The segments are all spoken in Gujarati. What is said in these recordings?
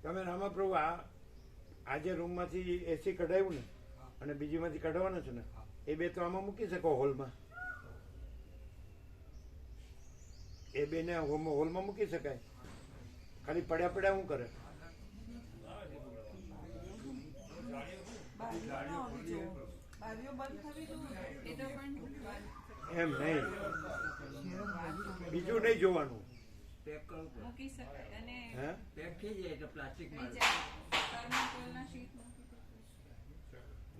તમે રામાપ્રભુ આજે રૂમમાંથી એસી કઢાવ્યું ને અને બીજીમાંથી કઢાવવાનું છે ને, એ બે તો આમાં મૂકી શકો હોલમાં. એ બેને હોલમાં મૂકી શકાય. ખાલી પડ્યા પડ્યા શું કરે? એમ નહીં, બીજું નહીં જોવાનું.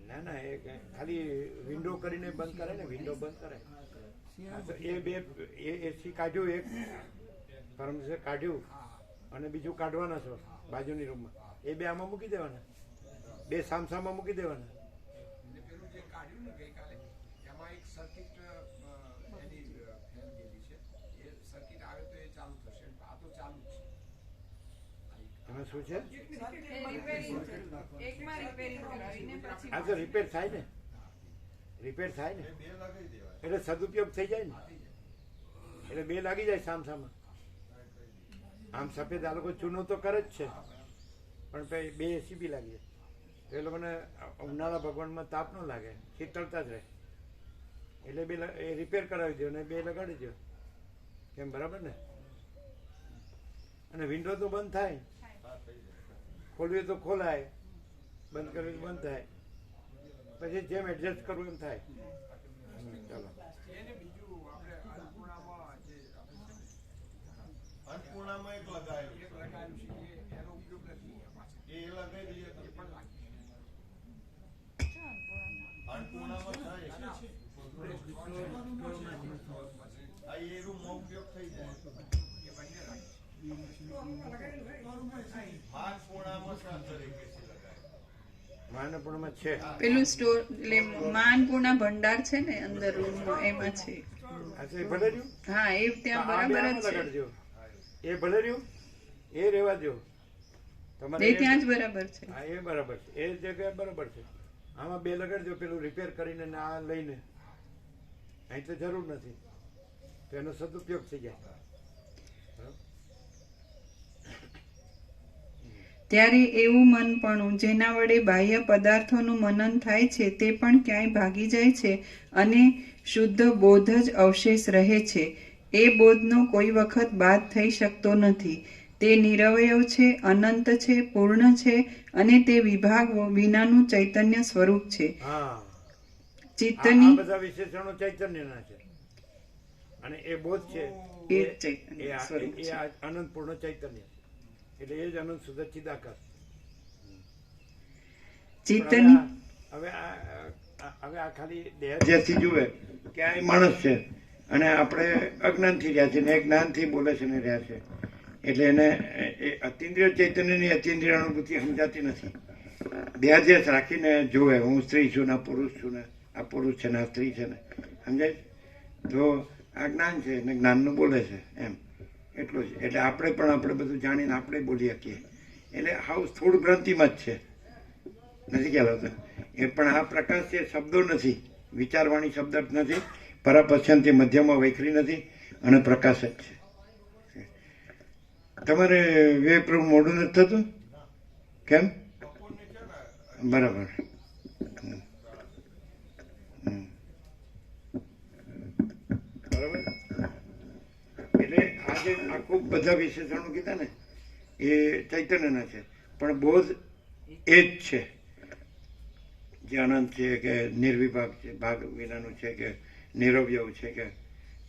ના ના, એ ખાલી વિન્ડો કરીને બંધ કરે ને, વિન્ડો બંધ કરે. એ બે એસી કાઢ્યું, એક ફર્નિચર કાઢ્યું અને બીજું કાઢવાના છો બાજુની રૂમમાં. એ બે આમાં મૂકી દેવાના, બે સામસામાં મૂકી દેવાના. એમાં શું છે? આ તો રિપેર થાય ને, રિપેર થાય ને એટલે સદુપયોગ થઈ જાય ને, એટલે બે લાગી જાય સામસામાં. આમ સફેદ આ લોકો ચૂનો તો કરે જ છે, પણ બે એસી બી લાગી જાય તો એ લોકોને ઉનાળા ભગવાનમાં તાપ ન લાગે, શીતળતા જ રહે. એટલે બે રિપેર કરાવી દો ને બે લગાડી દો. કેમ, બરાબર ને? અને વિન્ડો તો બંધ થાય, ખોલવી તો ખોલાય, બંધ કરવી બંધ થાય, પછી જેમ એડજસ્ટ કરવું એમ થાય. ચાલો, અન્નપૂર્ણામાં એક લગાવ્યું છે, એનો ઉપયોગ નથી. એ લગાવી દઈએ તો અન્નપૂર્ણામાં થાય આ એ રૂમનો ઉપયોગ થઈ જાય. માનપૂર્ણામાં છે પેલું સ્ટોર, એટલે માનપૂર્ણા ભંડાર છે ને અંદર રૂમમાં, એમાં છે. ભલે રહ્યું. હા, એ ત્યાં બરાબર જ છે. એ ભલે રહ્યું, એ રેવા દો તમારે, એ ત્યાં જ બરાબર છે. હા, એ બરાબર છે, એ જગ્યા બરાબર છે. આમાં બે લગાડજો, પેલું રિપેર કરીને ને આ લઈને. અહીં તો જરૂર નથી, તો એનો સદુપયોગ થઈ જાય. ત્યારે એવું મનપણું જેના વડે બાહ્ય પદાર્થોનું મનન થાય છે તે પણ ક્યાંય ભાગી જાય છે અને શુદ્ધ બોધ જ અવશેષ રહે છે. એ બોધનો કોઈ વખત બાદ થઈ શકતો નથી. તે નિરવયવ છે, અનંત છે, પૂર્ણ છે અને તે વિભાગ વિનાનું ચૈતન્ય સ્વરૂપ છે. ચિત્તની બધા વિશેષણો ચૈતન્યના છે અને એ બોધ છે, એ ચૈતન્ય સ્વરૂપ છે, અનંત પૂર્ણ ચૈતન્ય. એટલે એ જ અનંત શુદ્ધ ચિદાકાશ. ચિત્તની હવે આ ખાલી દેહથી જુએ કે આ માણસ છે અને આપણે અજ્ઞાનથી રહ્યા છે ને એ જ્ઞાનથી બોલે છે ને રહ્યા છે. એટલે એને અતિન્દ્રિય ચૈતન્યની અતિન્દ્રિય અનુભૂતિ સમજાતી નથી. દેહાધ્યાસ રાખીને જોવે, હું સ્ત્રી છું ને પુરુષ છું ને, આ પુરુષ છે ને આ સ્ત્રી છે ને, સમજાય? તો આ જ્ઞાન છે ને જ્ઞાનનું બોલે છે એમ, એટલું જ. એટલે આપણે પણ આપણે બધું જાણીને આપણે બોલી શકીએ. એટલે હાવ સ્થૂળ ગ્રંથિમાં જ છે, નથી ખ્યાલ આવતો. એ પણ આ પ્રકાશ છે, શબ્દો નથી, વિચારવાણી શબ્દ નથી, પરાપશ્યંતી મધ્યમાં વૈખરી નથી અને પ્રકાશ જ છે. તમારે વિવેકપ્રભુ મોડું નથી થતું? કેમ? બરાબર. બરાબર. એટલે આ જે આખું બધા વિશેષણો કીધા ને એ ચૈતન્યના છે, પણ બોધ એ જ છે જે અનંત છે કે નિર્વિભાગ છે, ભાગ વિનાનું છે કે નિરવયવ છે કે,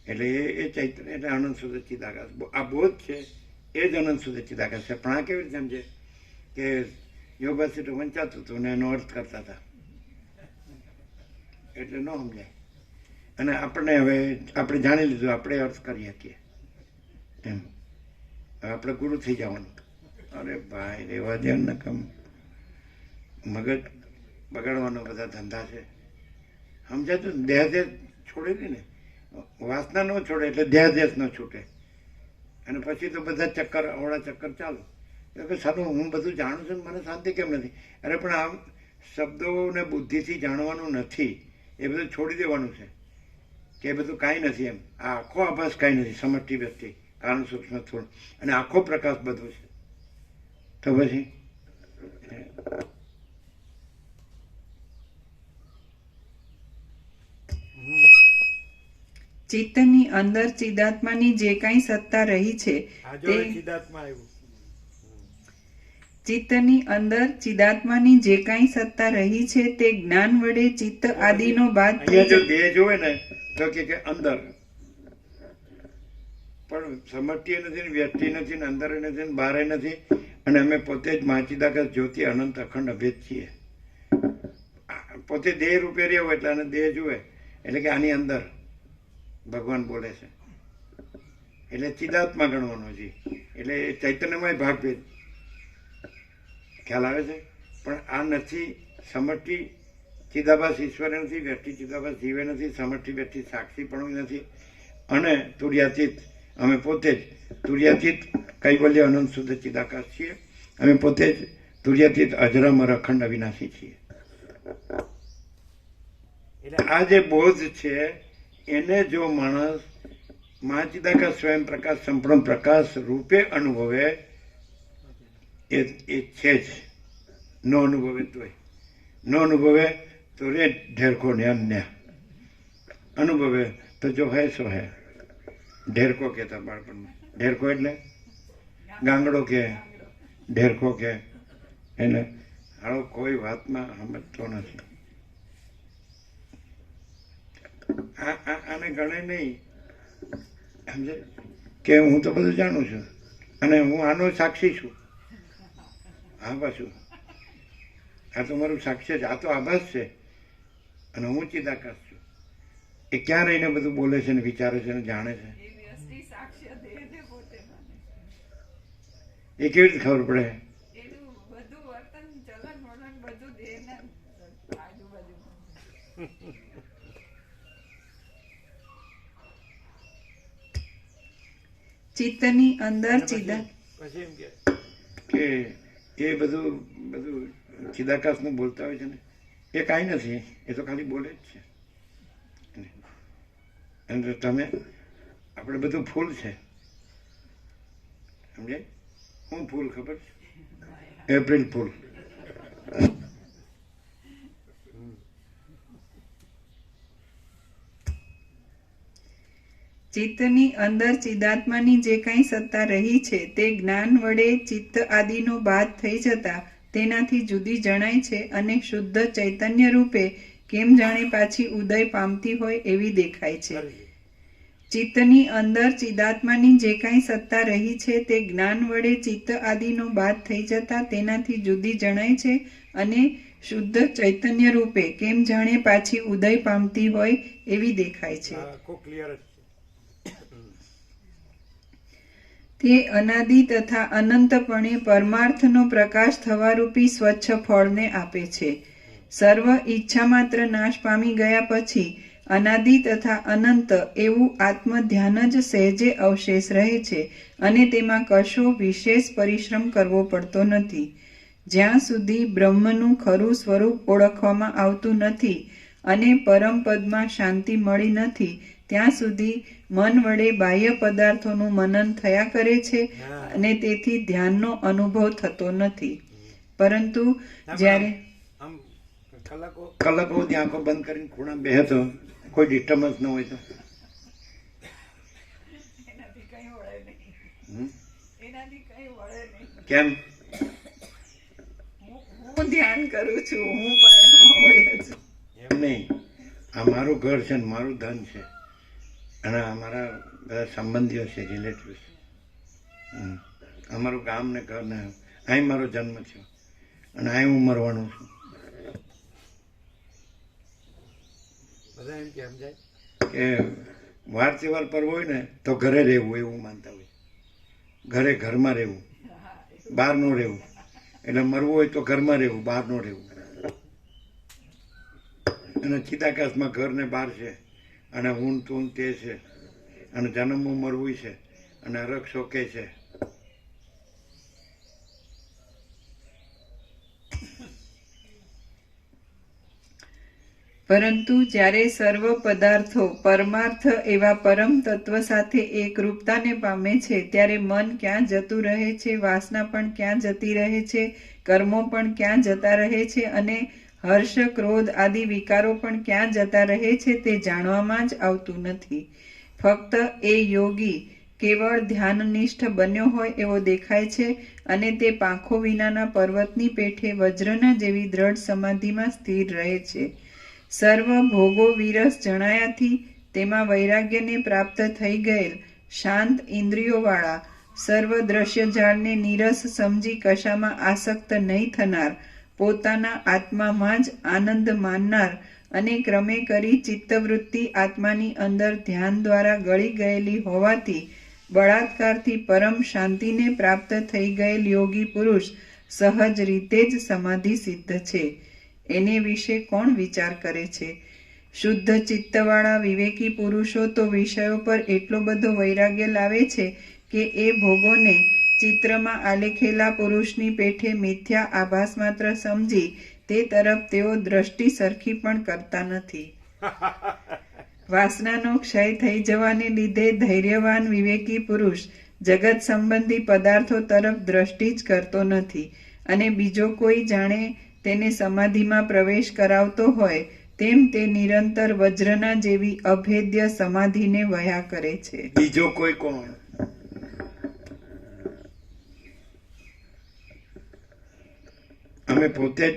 એટલે એ ચૈતન્ય એટલે અનંત શુદ્ધ ચિદાકાશ. આ બોધ છે એ જ અનંત શુદ્ધ ચિદાકાશ છે. પણ આ કેવી રીતે સમજે કે યોગાથી વંચાતું હતું ને એનો અર્થ કરતા હતા, એટલે ન સમજાય. અને આપણને હવે આપણે જાણી લીધું, આપણે અર્થ કરી શકીએ એમ. આપણે ગુરુ થઈ જવાનું. અરે ભાઈ, રેવા દે ને, કમ મગજ બગાડવાનો બધા ધંધા છે, સમજાતું? દેહાદેશ છોડેલી ને, વાસના ન છોડે એટલે દેહાદેશ ન છૂટે. અને પછી તો બધા ચક્કર, અવળા ચક્કર ચાલુ. કે સારું, હું બધું જાણું છું, મને શાંતિ કેમ નથી? અરે પણ આમ શબ્દોને બુદ્ધિથી જાણવાનું નથી, એ બધું છોડી દેવાનું છે કે એ બધું કાંઈ નથી એમ. આ આખો આભાસ કાંઈ નથી, સમષ્ટિ વ્યક્તિ, કારણ સૂક્ષ્મ સ્થૂળ અને આખો પ્રકાશ બધું છે. તો પછી ચિત્તની અંદર ચિદાત્માની જે કાંઈ સત્તા રહી છે તે ચિત્તની અંદર ચિદાત્માની જે કાંઈ સત્તા રહી છે તે જ્ઞાન વડે ચિત્ત આદિનો બાદ થઈ અહીંયા જો દેહ જોવે ને તો કે અંદર, પણ સમષ્ટિ નથી ને વ્યક્તિ નથી ને અંદર નથી ને બહાર નથી, અને અમે પોતે જ મહાચિદાકાશ જ્યોતિ અનંત અખંડ અભેદ છીએ. પોતે દેહ રૂપે રહ્યો એટલે આને દેહ જુએ એટલે કે આની અંદર ભગવાન બોલે છે એટલે ચિદાત્મા ગણવાનો છે. એટલે ચૈતન્યમય ભાગભેદ ખ્યાલ આવે છે. પણ આ નથી સમષ્ટિ ચિદાભાસ ઈશ્વર નથી, વ્યક્તિ ચિદાભાસ જીવે નથી, સમષ્ટિ વ્યક્તિ સાક્ષી પણ નથી, અને તુર્યાતીત અમે પોતે જ તુર્યાતીત કૈવલ્ય અનંત શુદ્ધ ચિદાકાશ છીએ. અમે પોતે જ તુર્યાતીત અજરામર અખંડ અવિનાશી છીએ. એટલે આ જે બોધ છે એને જો માણસ મહાચિદાકાશ સ્વયં પ્રકાશ સંપૂર્ણ પ્રકાશ રૂપે અનુભવે એ છે જ. ન અનુભવે તોય ન અનુભવે તો રે ઢેરકો ને અન્ય, અનુભવે તો જો હે સો હે. ઢેરકો કહેતા બાળપણમાં. ઢેરકો એટલે ગાંગડો કે ઢેરકો કે, એટલે હાલો કોઈ વાતમાં સમજતો નથી. આને ગણે નહીં સમજે કે હું તો બધું જાણું છું અને હું આનો સાક્ષી છું. હા પાછું આ તો મારું સાક્ષ્ય છે, આ તો આભાસ છે અને હું ચિદાકાશ છું. એ ક્યાં રહીને બધું બોલે છે ને વિચારે છે ને જાણે છે? એ કેવી રીતે ખબર પડે? ચિત્તની અંદર પછી એમ કે એ બધું ચિદાકાશનું બોલતા હોય છે ને એ કાંઈ નથી, એ તો ખાલી બોલે જ છે. અને તમે આપણે બધું ફૂલ છે સમજે. હું ફૂલ ખબર છે? April fool. ચિત્તની અંદર ચિદાત્માની જે કાંઈ સત્તા રહી છે તે જ્ઞાન વડે ચિત્ત આદિનો બાદ થઈ જતા તેનાથી જુદી જણાય છે અને શુદ્ધ ચૈતન્ય રૂપે કેમ જાણે પાછી ઉદય પામતી હોય એવી દેખાય છે. ચિત્તની અંદર ચિદાત્માની જે કાંઈ સત્તા રહી છે તે જ્ઞાન વડે ચિત્ત આદિનો બાદ થઈ જતા તેનાથી જુદી જણાય છે અને શુદ્ધ ચૈતન્ય રૂપે કેમ જાણે પાછી ઉદય પામતી હોય એવી દેખાય છે. તે અનાદિ તથા અનંતપણે પરમાર્થનો પ્રકાશ થવારૂપી સ્વચ્છ ફળને આપે છે. સર્વ ઈચ્છા માત્ર નાશ પામી ગયા પછી અનાદિ તથા અનંત એવું આત્મ ધ્યાન જ સહેજે અવશેષ રહે છે અને તેમાં કશો વિશેષ પરિશ્રમ કરવો પડતો નથી. જ્યાં સુધી બ્રહ્મનું ખરું સ્વરૂપ ઓળખવામાં આવતું નથી અને પરમ પદમાં શાંતિ મળી નથી ત્યાં સુધી મન વડે બાહ્ય પદાર્થોનું મનન થયા કરે છે અને તેથી ધ્યાનનો અનુભવ થતો નથી. પરંતુ જ્યારે કલાકો સુધી આંખો બંધ કરીને ખૂણા બેહે તો કોઈ ડિસ્ટર્બન્સ ન હોય તો કેમ? હું ધ્યાન કરું છું, હું પાયામાં હોય જ. એમ નહીં, આ મારું ઘર છે ને મારું ધન છે અને અમારા બધા સંબંધીઓ છે, રિલેટિવ્સ, અમારું ગામ ને ઘર ને અહીં મારો જન્મ થયો અને અહીં હું મરવાનું છું. બધા એમ કે સમજાય કે વાર તહેવાર પર્વ હોય ને તો ઘરે રહેવું એવું માનતા હોય. ઘરે ઘરમાં રહેવું, બહાર ન રહેવું. એટલે મરવું હોય તો ઘરમાં રહેવું, બહાર ન રહેવું. અને ચિદાકાશમાં ઘર ને બહાર છે અને હું તું તે છે અને જન્મવું મરવું છે અને અરગ શોકે છે. પરંતુ જ્યારે સર્વ પદાર્થો પરમાર્થ એવા પરમ તત્વ સાથે એકરૂપતાને પામે છે ત્યારે મન ક્યાં જતું રહે છે, વાસના પણ ક્યાં જતી રહે છે, કર્મો પણ ક્યાં જતા રહે છે અને હર્ષ ક્રોધ આદિ વિકારો પણ ક્યાં જતા રહે છે તે જાણવામાં જ આવતું નથી. ફક્ત એ યોગી કેવળ ધ્યાનનિષ્ઠ બન્યો હોય એવો દેખાય છે અને તે પાંખો વિનાના પર્વતની પેઠે વજ્રના જેવી દ્રઢ સમાધિમાં સ્થિર રહે છે. સર્વ ભોગો વિરસ જણાયાથી તેમાં વૈરાગ્યને પ્રાપ્ત થઈ ગયેલ શાંત ઇન્દ્રિયોવાળા સર્વ દ્રશ્ય જાળને નીરસ સમજી કશામાં આસક્ત નહીં થનાર, પોતાના આત્મામાં જ આનંદ માનનાર અને ક્રમે કરી ચિત્તવૃત્તિ આત્માની અંદર ધ્યાન દ્વારા ગળી ગયેલી હોવાથી બળાત્કારથી પરમ શાંતિને પ્રાપ્ત થઈ ગયેલ યોગી પુરુષ સહજ રીતે જ સમાધિ સિદ્ધ છે. એને વિશે કોણ વિચાર કરે છે? શુદ્ધ ચિત્તવાળા વિવેકી પુરુષો તો વિષયો પર એટલો બધો વૈરાગ્ય લાવે છે કે એ ભોગોને ચિત્રમાં આલેખેલા પુરુષની પેઠે મિથ્યા આભાસ માત્ર સમજી તે તરફ તેઓ દ્રષ્ટિ સરખી પણ કરતા નથી. વાસનાનો ક્ષય થઈ જવાને લીધે ધૈર્યવાન વિવેકી પુરુષ જગત સંબંધી પદાર્થો તરફ દ્રષ્ટિ જ કરતો નથી અને બીજો કોઈ જાણે તેને સમાધિમાં પ્રવેશ કરાવતો હોય તેમ તે નિરંતર વજ્રના જેવી અભેદ્ય સમાધિને વહ્યા કરે છે. બીજો કોઈ કોણ? અમે પોતે જ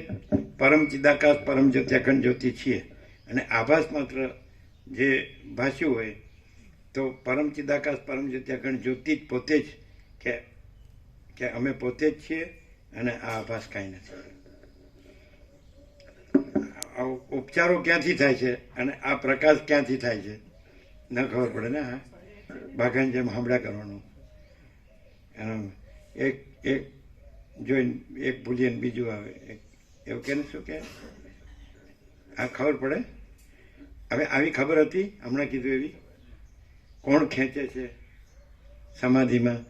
પરમ ચિદાકાશ પરમ જ્યોતિ અખંડ જ્યોતિ છીએ અને આભાસ માત્ર જે ભાષ્યું હોય તો પરમ ચિદાકાશ પરમ જ્યોતિ અખંડ જ્યોતિ જ પોતે જ કે અમે પોતે જ છીએ અને આ આભાસ કાંઈ નથી. ઉપચારો ક્યાંથી થાય છે અને આ પ્રકાશ ક્યાંથી થાય છે ન ખબર પડે ને. હા, બાઘાની જેમ સાંભળ્યા કરવાનું. એક એક જોઈને એક ભૂલીએ ને બીજું આવે એવું કે શું કે આ ખબર પડે. હવે આવી ખબર હતી હમણાં કીધું એવી કોણ ખેંચે છે સમાધિમાં?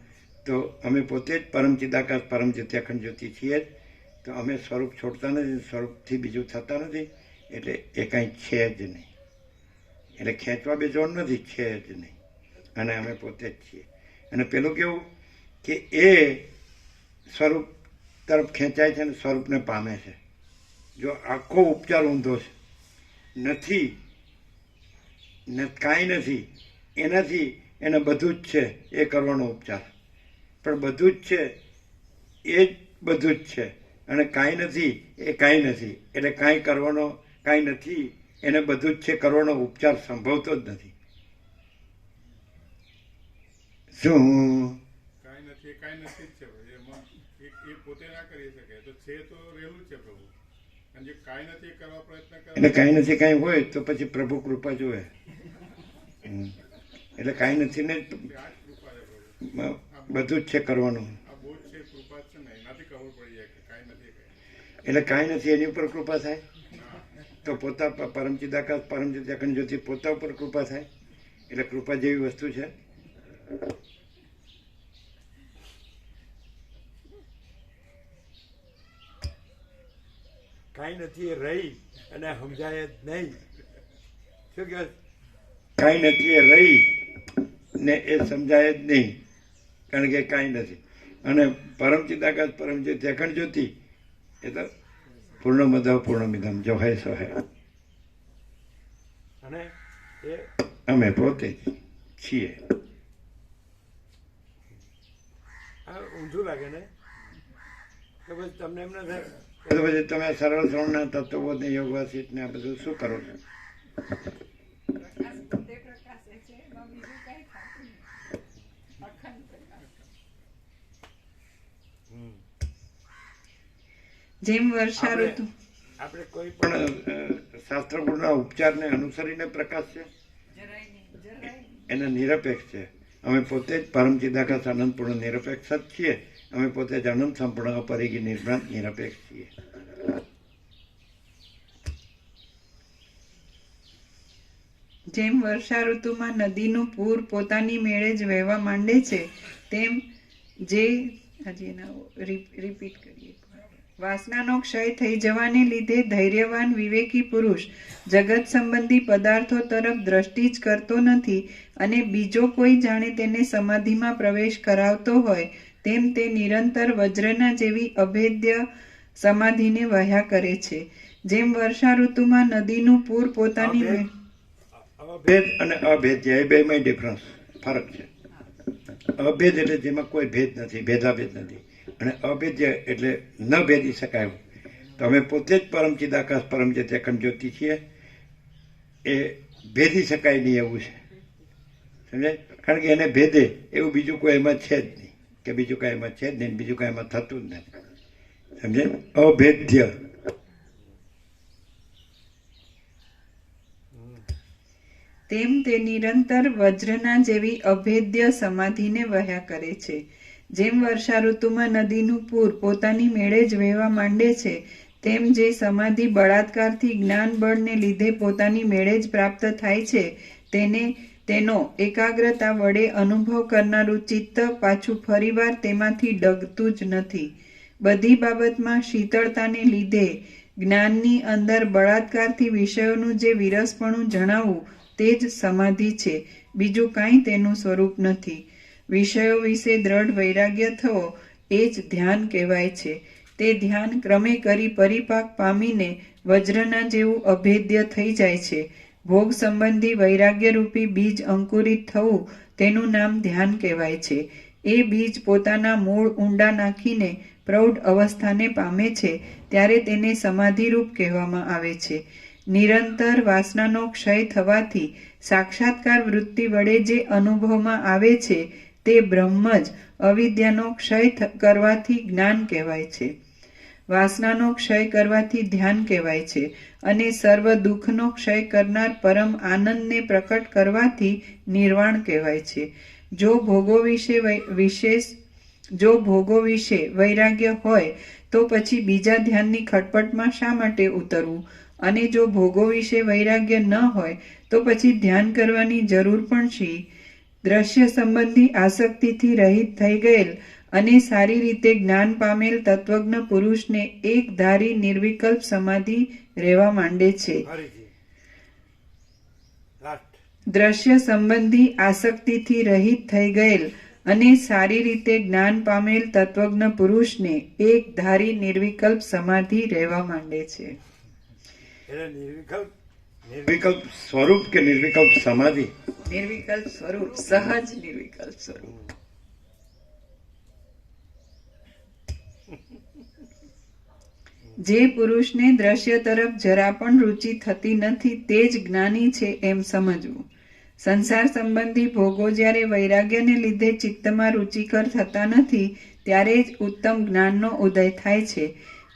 તો અમે પોતે જ પરમ ચિદાકાશ પરમ જ્યોતિ અખંડ જ્યોતિ છીએ જ. તો અમે સ્વરૂપ છોડતા નથી, સ્વરૂપથી બીજું થતા નથી, એટલે એ કાંઈ છે જ નહીં. એટલે ખેંચવા બેસવાનું નથી, છે જ નહીં અને અમે પોતે જ છીએ. અને પેલું કેવું કે એ સ્વરૂપ તરફ ખેંચાય છે અને સ્વરૂપને પામે છે. જો આખો ઉપચાર ઊંધો છે, નથી કાંઈ નથી, એનાથી એને બધું જ છે એ કરવાનો ઉપચાર. પણ બધું જ છે એ જ બધું જ છે અને કાંઈ નથી એ કાંઈ નથી. એટલે કાંઈ કરવાનો કાંઈ નથી એને બધું જ છે કરવાનો ઉપચાર સંભવતો જ નથી. શું કાંઈ નથી જ છે એમાં એ પોતે ના કરી શકે તો છે તો રહેલું જ છે પ્રભુ. અને જે કાંઈ નથી કરવા પ્રયત્ન કરે એટલે કાંઈ નથી કાંઈ હોય તો પછી પ્રભુ કૃપા જોવે. એટલે કાંઈ નથી ને આ જ કૃપા છે પ્રભુ. બધું જ છે કરવાનું. આ બહુ જ છે કૃપા જ છે ને એનાથી ખબર પડી જાય કે કાંઈ નથી કઈ. એટલે કાંઈ નથી એની ઉપર કૃપા થાય તો પોતા પરમ ચિદાકાશ પરમ જ્યોતિ અખંડ જ્યોતિ પોતા ઉપર કૃપા થાય. એટલે કૃપા જેવી વસ્તુ છે. કાંઈ નથી એ રહી અને સમજાય જ નહીં. શું કહે? કાંઈ નથી એ રહી ને એ સમજાય જ નહીં કારણ કે કાંઈ નથી. અને પરમ ચિદાકાશ પરમ જ્યોતિ અખંડ જ્યોતિ એ તો પૂર્ણમદ પૂર્ણમિદમ જો હે સો હે. અને એ અમે પોતે જ છીએ. આ ઊંધું લાગે ને તો પછી તમને એમ ના થાય તો પછી તમે સરળ શ્રવણના તત્વબોધને યોગવાસિત ને આ બધું શું કરો છો? જેમ વર્ષા ઋતુ આપણે કોઈ પણ શાસ્ત્રપૂર્ણ ઉપચારને અનુસરીને પ્રકાશ છે એના નિરપેક્ષ છે. અમે પોતે જ પરમ ચિદાકાશ આનંદપૂર્ણ નિરપેક્ષ જ છીએ. અમે પોતે જ અનંત સંપૂર્ણ અપરિગી નિર્ભ્રાંત નિરપેક્ષ છીએ. જેમ વર્ષા ઋતુમાં નદીનું પૂર પોતાની મેળે જ વહેવા માંડે છે તેમ જે હજી એના રિપીટ કરીએ વાસનાનો ક્ષય થઈ જવાને લીધે ધૈર્યવાન વિવેકી પુરુષ જગત સંબંધી પદાર્થો તરફ દ્રષ્ટિ જ કરતો નથી અને બીજો કોઈ જાણે તેને સમાધિમાં પ્રવેશ કરાવતો હોય તેમ તે નિરંતર વજ્રના જેવી અભેદ્ય સમાધિને વહ્યા કરે છે. જેમ વર્ષા ઋતુમાં નદીનું પૂર પોતાની અભેદ અને અભેદ્ય એ બેમાં ડિફરન્સ ફરક છે. અભેદ એટલે જેમાં કોઈ ભેદ નથી, ભેદાભેદ નથી, અને અભેદ્ય એટલે ન ભેદી શકાય એવું. તો અમે પોતે જ પરમ ચિદાકાશ પરમ જ્યોતિ અખંડ જ્યોતિ છીએ, એ ભેદી શકાય નહીં એવું છે, સમજાય? કારણ કે એને ભેદે એવું બીજું કોઈ એમાં છે જ નહીં, કે બીજું કાંઈ એમાં છે જ નહીં, બીજું કાંઈ એમાં થતું જ નથી, સમજાય? અભેદ્ય. તેમ તે નિરંતર વજ્રના જેવી અભેદ્ય સમાધિને વહ્યા કરે છે. જેમ વર્ષા ઋતુમાં નદીનું પૂર પોતાની મેળે જ વહેવા માંડે છે તેમ જે સમાધિ બળાત્કારથી જ્ઞાન બળને લીધે પોતાની મેળે જ પ્રાપ્ત થાય છે તેનો એકાગ્રતા વડે અનુભવ કરનારું ચિત્ત પાછું ફરીવાર તેમાંથી ડગતું જ નથી. બધી બાબતમાં શીતળતાને લીધે જ્ઞાનની અંદર બળાત્કારથી વિષયોનું જે વિરસપણું જણાવવું તે જ સમાધિ છે, બીજું કાંઈ તેનું સ્વરૂપ નથી. વિષયો વિશે દ્રઢ વૈરાગ્ય થવો એ જ ધ્યાન કહેવાય છે. તે ધ્યાન ક્રમે કરી પરિપાક પામીને વજ્રના જેવું અભેદ્ય થઈ જાય છે. ભોગ સંબંધી વૈરાગ્ય રૂપી બીજ અંકુરિત થવું તેનું નામ ધ્યાન કહેવાય છે. એ બીજ પોતાના મૂળ ઊંડા નાખીને પ્રૌઢ અવસ્થાને પામે છે ત્યારે તેને સમાધિરૂપ કહેવામાં આવે છે. નિરંતર વાસનાનો ક્ષય થવાથી સાક્ષાત્કાર વૃત્તિ વડે જે અનુભવમાં આવે છે તે બ્રહ્મ જ અવિદ્યાનો ક્ષય કરવાથી જ્ઞાન કહેવાય છે. વાસનાનો ક્ષય કરવાથી ધ્યાન કહેવાય છે અને સર્વ દુઃખનો ક્ષય કરનાર પરમ આનંદને પ્રકટ કરવાથી નિર્વાણ કહેવાય છે. જો ભોગો વિશે વૈરાગ્ય હોય તો પછી બીજા ધ્યાનની ખટપટમાં શા માટે ઉતરવું? અને જો ભોગો વિશે વૈરાગ્ય ન હોય તો પછી ધ્યાન કરવાની જરૂર પણ શી? દ્રશ્ય સંબંધી આસક્તિથી રહિત થઈ ગયેલ અને સારી રીતે જ્ઞાન પામેલ તત્વજ્ઞ પુરુષને એક ધારી નિર્વિકલ્પ સમાધિ રહેવા માંડે છે. દ્રશ્ય સંબંધી આસક્તિથી રહિત થઈ ગયેલ અને સારી રીતે જ્ઞાન પામેલ તત્વજ્ઞ પુરુષને એક ધારી નિર્વિકલ્પ સમાધિ રહેવા માંડે છે. નિર્વિકલ્પ સ્વરૂપ કે નિર્વિકલ્પ સમાધિ? નિર્વિકલ્પ સ્વરૂપ, સહજ નિર્વિકલ્પ સ્વરૂપ. જે પુરુષને દ્રશ્ય તરફ જરા પણ રુચિ થતી નથી તે જ જ્ઞાની છે એમ સમજવું. સંસાર સંબંધી ભોગો જ્યારે વૈરાગ્યને લીધે ચિત્તમાં રુચિકર થતા નથી ત્યારે જ ઉત્તમ જ્ઞાનનો ઉદય થાય છે.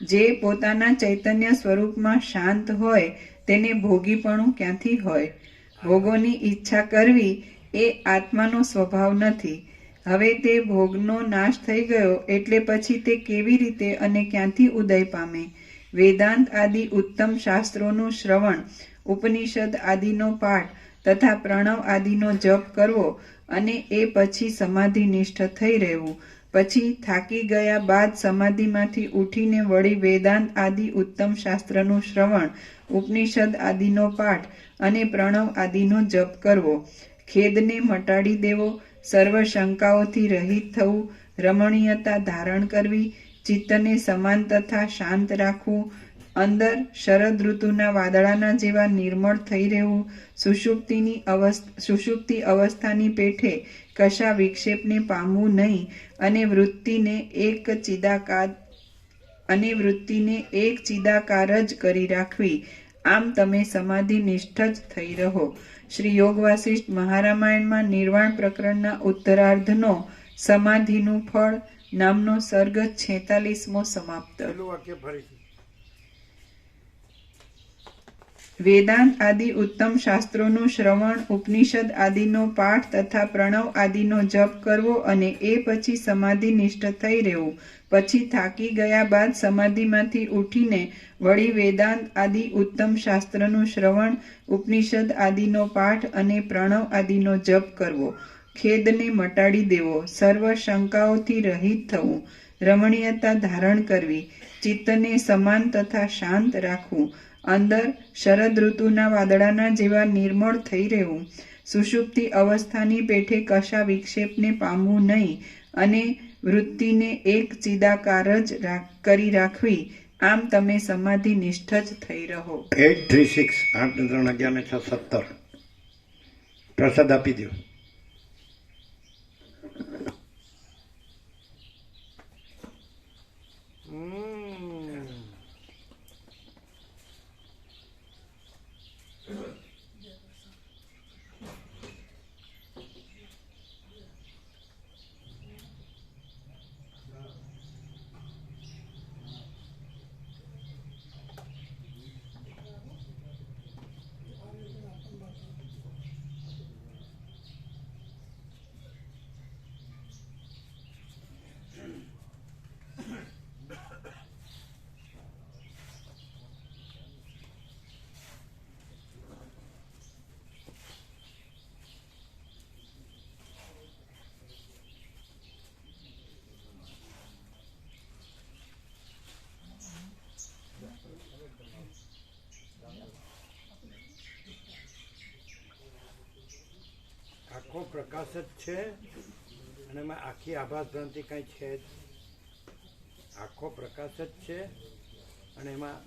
જે પોતાના ચૈતન્ય સ્વરૂપમાં શાંત હોય તેને ભોગીપણું ક્યાંથી હોય? ભોગોની ઈચ્છા કરવી એ આત્માનો સ્વભાવ નથી. હવે તે ભોગનો નાશ થઈ ગયો એટલે પછી તે કેવી રીતે અને ક્યાંથી ઉદય પામે? વેદાંત આદિ ઉત્તમ શાસ્ત્રોનું શ્રવણ, ઉપનિષદ આદિનો પાઠ તથા પ્રણવ આદિનો જપ કરવો અને એ પછી સમાધિનિષ્ઠ થઈ રહેવું. પછી થાકી ગયા બાદ સમાધિમાંથી ઉઠીને વળી વેદાંત આદિ ઉત્તમ શાસ્ત્રનું શ્રવણ, ઉપનિષદ આદિનો પાઠ અને પ્રણવ આદિનો જપ કરવો. ખેદને મટાડી દેવો, સર્વ શંકાઓથી રહિત થવું, રમણીયતા ધારણ કરવી, ચિત્તને સમાન તથા શાંત રાખવું, અંદર શરદ ઋતુના વાદળાના જેવા નિર્મળ થઈ રહેવું, સુષુપ્તિ અવસ્થાની પેઠે કશા વિક્ષેપને પામવું નહીં અને વૃત્તિને એક ચિદાકાર જ કરી રાખવી. આમ તમે સમાધિ નિષ્ઠ જ થઈ રહો. શ્રી યોગ વાસિષ્ઠ મહારામાયણમાં નિર્વાણ પ્રકરણના ઉત્તરાર્ધનો સમાધિનું ફળ નામનો સર્ગ 46મો સમાપ્ત. વેદાંત આદિ ઉત્તમ શાસ્ત્રોનું શ્રવણ, ઉપનિષદ આદિનો પાઠ તથા પ્રણવ આદિનો જપ કરવો અને એ પછી સમાધિ નિષ્ઠ થઈ રહેવું. પછી થાકી ગયા બાદ સમાધિમાંથી ઉઠીને વળી વેદાંત આદિ ઉત્તમ શાસ્ત્રનું શ્રવણ, ઉપનિષદ આદિનો પાઠ અને પ્રણવ આદિનો જપ કરવો. ખેદને મટાડી દેવો, સર્વ શંકાઓથી રહિત થવું, રમણીયતા ધારણ કરવી, ચિત્તને સમાન તથા શાંત રાખવું, અંદર શરદ ઋતુના વાદળાના જેવા નિર્મળ થઈ રહેવું, સુષુપ્તિ અવસ્થાની પેઠે કશા વિક્ષેપને પામવું નહીં અને વૃત્તિને એક ચિદાકાર જ કરી રાખવી. આમ તમે સમાધિ નિષ્ઠ જ થઈ રહો. 836 8 ને 3 11 ને 6 17. પ્રસાદ આપી દો. આખો પ્રકાશ જ છે અને એમાં આખી આભાસ ભ્રાંતિ કાંઈ છે જ. આખો પ્રકાશ જ છે અને એમાં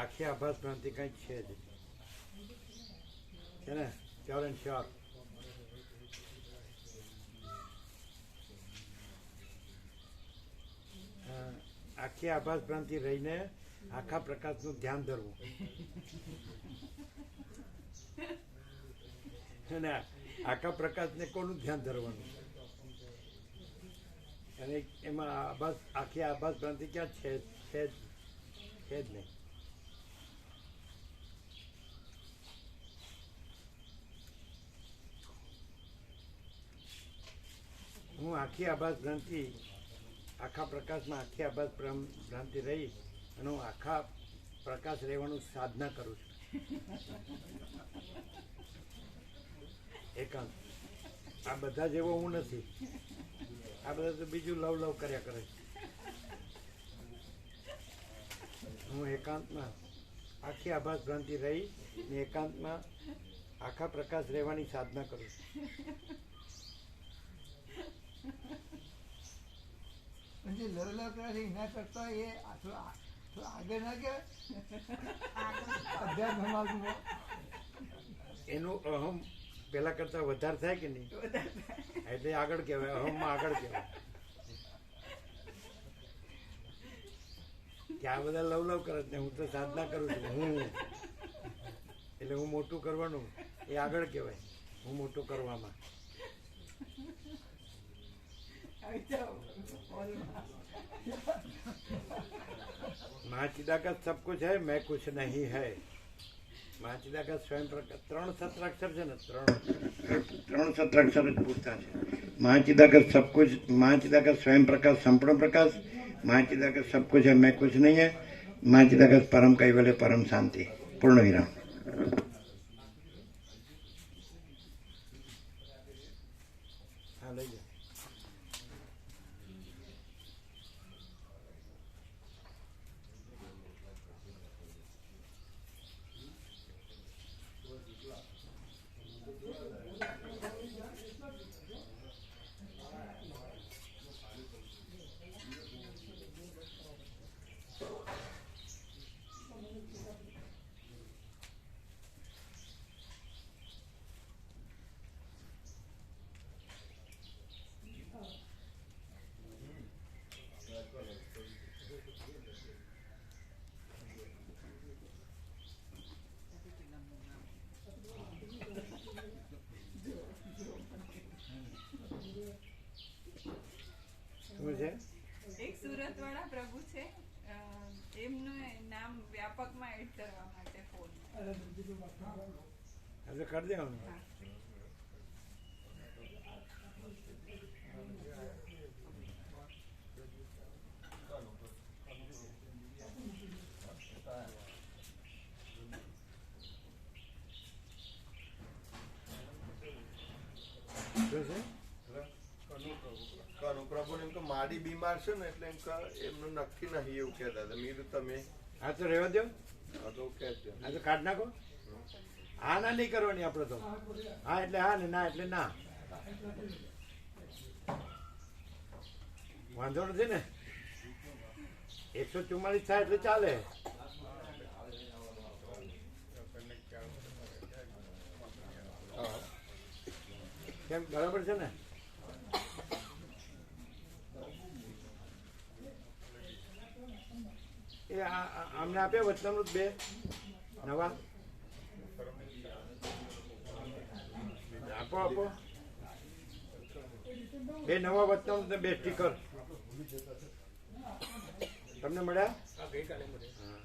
આખી આભાસ ભ્રાંતિ કાંઈ છે જ. છે ને? Sure and sure. આખી આભાસ ભ્રાંતિ રહીને આખા પ્રકાશનું ધ્યાન ધરવું અને આખા પ્રકાશને કોનું ધ્યાન ધરવાનું? અને એમાં આભાસ, આખી આભાસ ભ્રાંતિ ક્યાં છે જ નહીં. હું આખી આભાસ ભ્રાંતિ, આખા પ્રકાશમાં આખી આભાસ ભ્રાંતિ રહી અને હું આખા પ્રકાશ રહેવાનું સાધના કરું છું. એકાંત. આ બધા જેવો હું નથી. આ બધા તો બીજું લવ કર્યા કરે છે. હું એકાંતમાં આખી આભાસ ભ્રાંતિ રહી ને એકાંતમાં આખા પ્રકાશ રહેવાની સાધના કરું છું. જે લવ કરે છે એના કરતા એ આગળ ના કહેવાય અધ્યાત્મ માર્ગમાં એનું અહમ પેલા કરતા વધારે થાય કે નહીં? એટલે આગળ કહેવાય, અહમમાં આગળ કહેવાય. કે આ બધા લવ કરે ને હું તો સાધના કરું છું. હું એટલે હું મોટું કરવાનું એ આગળ કહેવાય. હું મોટું કરવામાં. महाचिदाकाश सब कुछ है, मैं कुछ नहीं है. महाचिदाकाश स्वयं प्रकाश. 3 સત્રાક્ષર છે ને? 3 સત્રાક્ષર જ પૂરતા છે. महाचिदाकाश सब कुछ, महाचिदाकाश स्वयं प्रकाश संपूर्ण प्रकाश, महाचिदाकाश सब कुछ है, मैं कुछ नहीं है, महाचिदाकाश परम कैवल्य परम शांति. पूर्ण विराम. हाँ लई जाओ. એક સુરત વાળા પ્રભુ છે, એમનું નામ વ્યાપકમાં એડ કરવા માટે ફોન. એટલે કરી દેવાનું. શું છે? પ્રભુ એમ તો માડી બીમાર છે ને એટલે એમ કે એમનું નક્કી નહીં એવું કહેતા હતા. મીરું તમે હા તો રહેવા દો, આ તો કહેજો. હા તો કાઢ નાખો. હા ના નહીં કરવાની આપણે તો. હા એટલે હા ને ના એટલે ના. વાંધો નથી ને. 144 થાય એટલે ચાલે. કેમ બરાબર છે ને? એ અમને આપ્યા વચનામૃત 2 નવા આપો આપો. 2 નવા વચનામૃત ને 2 સ્ટીકર તમને મળ્યા? હા.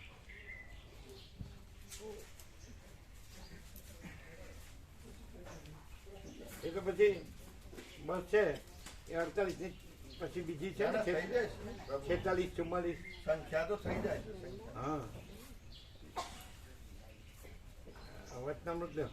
એ તો પછી બસ છે એ 48 ની પછી બીજી છે ને થઈ જાય છે. 46 44. સંખ્યા તો થઈ જાય છે. હા વચનામૃત લો.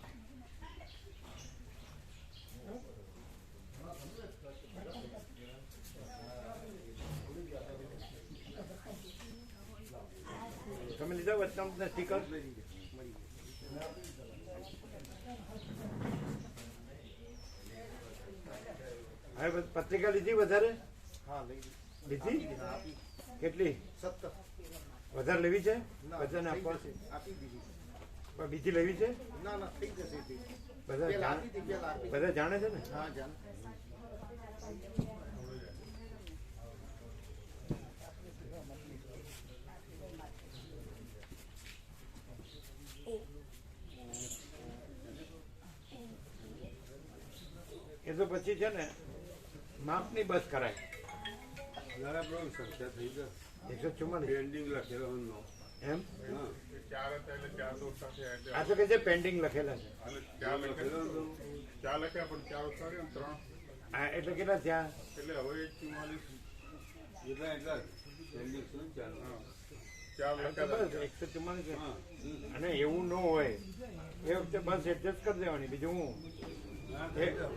તમે લીધા વચનામૃત ના સ્ટીકર? હવે પત્રિકા લીધી વધારે? હા લઈ લીધી? કેટલી? 17 વધારે લેવી છે? બધાને આપવા? આપી દીધી. પણ બીજી લેવી છે? ના ના થઈ જશે તે. બધા જાણે? બધા જાણે છે ને? હા જાણ. એ તો પછી છે ને માપની બસ કરાય. સંખ્યા થઈ જાય. 144 પેન્ડિંગ લખેલો એમ? 4 હતા એટલે 4 દોસ્તા થયા એટલે આ તો કે છે પેન્ડિંગ લખેલા છે. અને 4 લખ્યા 4 લખ્યા પણ 4 ઉતાર્યા ને 3 આ એટલે કેટલા થયા? એટલે હવે 44 એટલા પેન્ડિંગ શું 4 આ તો બસ 144 છે. અને એવું ન હોય એ વખતે બસ એડજસ્ટ કરી દેવાની. બીજું હું